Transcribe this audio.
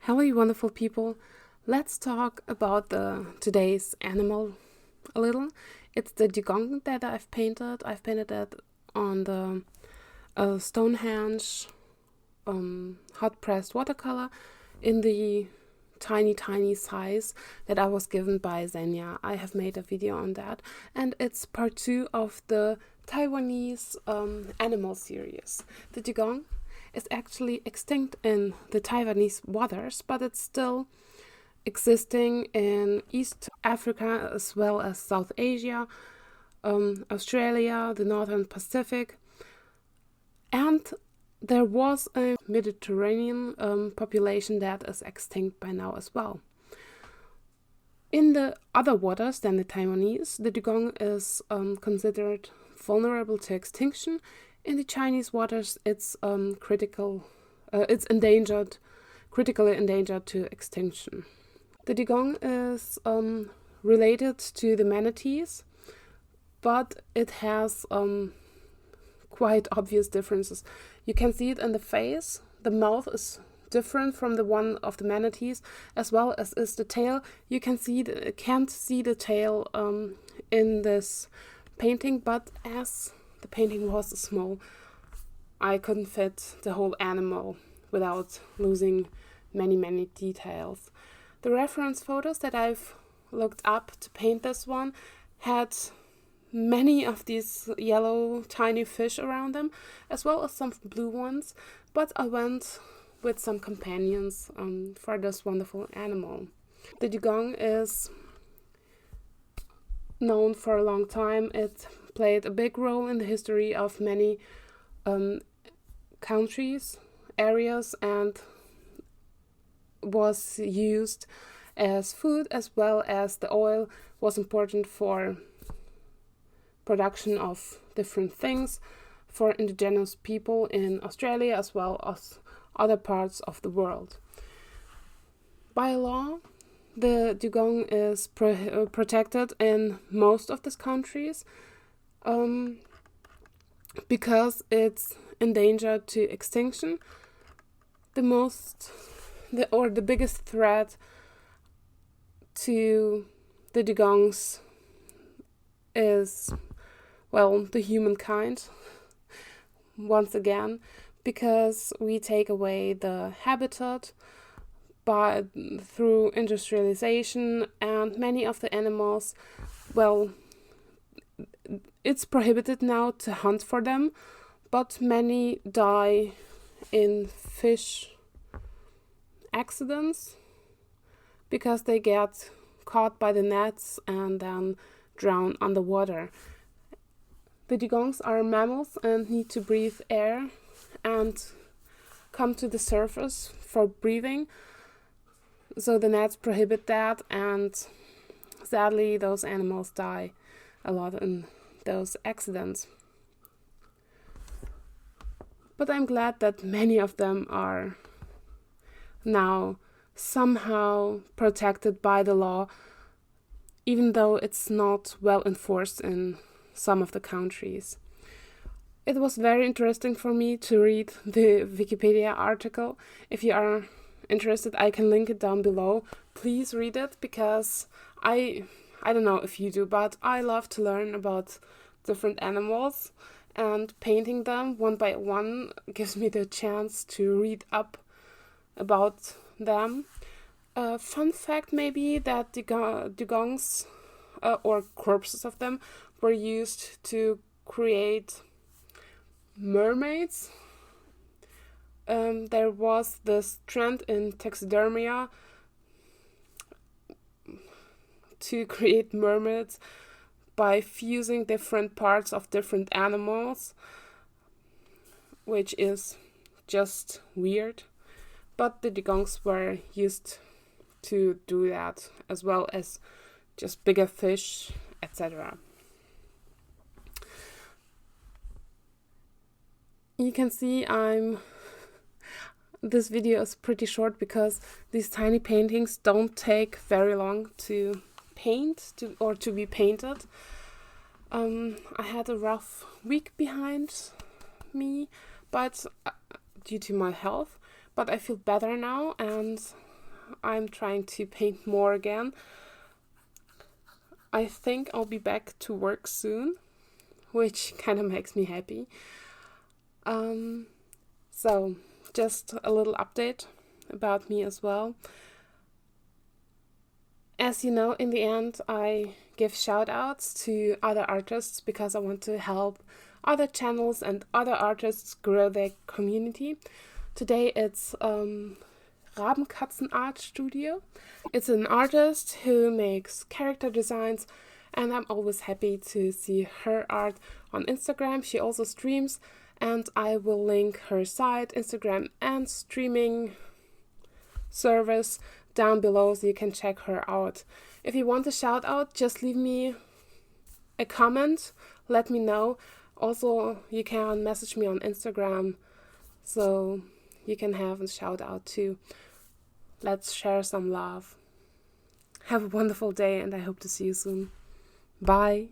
Hello, you wonderful people. Let's talk about today's animal a little. It's the Dugong that I've painted. I've painted it on the Stonehenge hot pressed watercolor in the tiny size that I was given by Xenia. I have made a video on that, and it's part 2 of the Taiwanese Animals series. The Dugong is actually extinct in the Taiwanese waters, but it's still existing in East Africa as well as South Asia, Australia, the Northern Pacific, and there was a Mediterranean population that is extinct by now as well. In the other waters than the Taiwanese, the Dugong is considered vulnerable to extinction. In the Chinese waters, it's critically endangered to extinction. The Dugong is related to the manatees, but it has quite obvious differences. You can see it in the face. The mouth is different from the one of the manatees, as well as is the tail. You can't see the tail in this painting, but as the painting was small, I couldn't fit the whole animal without losing many details. The reference photos that I've looked up to paint this one had many of these yellow tiny fish around them, as well as some blue ones, but I went with some companions for this wonderful animal. The Dugong is known for a long time. It played a big role in the history of many countries, areas, and was used as food, as well as the oil was important for production of different things for indigenous people in Australia as well as other parts of the world. By law, the Dugong is protected in most of these countries because it's endangered to extinction. The biggest threat to the Dugongs is, the humankind, once again, because we take away the habitat through industrialization, and many of the animals, it's prohibited now to hunt for them, but many die in fish accidents because they get caught by the nets and then drown underwater. The Dugongs are mammals and need to breathe air and come to the surface for breathing, so the nets prohibit that, and sadly those animals die a lot in those accidents. But I'm glad that many of them are now somehow protected by the law, even though it's not well enforced in some of the countries. It was very interesting for me to read the Wikipedia article. If you are interested, I can link it down below. Please read it, because I don't know if you do, but I love to learn about different animals, and painting them one by one gives me the chance to read up about them. Fun fact maybe that Dugongs or corpses of them were used to create mermaids. There was this trend in taxidermy to create mermaids by fusing different parts of different animals, which is just weird. But the Dugongs were used to do that, as well as just bigger fish, etc. You can see this video is pretty short because these tiny paintings don't take very long to paint or to be painted. I had a rough week behind me, but due to my health, but I feel better now, and I'm trying to paint more again. I think I'll be back to work soon, which kind of makes me happy. So, just a little update about me as well. As you know, in the end, I give shout-outs to other artists because I want to help other channels and other artists grow their community. Today it's Raben Katze Art Studio. It's an artist who makes character designs, and I'm always happy to see her art on Instagram. She also streams, and I will link her site, Instagram, and streaming service down below so you can check her out. If you want a shout out, just leave me a comment, let me know. Also, you can message me on Instagram so you can have a shout out too. Let's share some love. Have a wonderful day, and I hope to see you soon. Bye.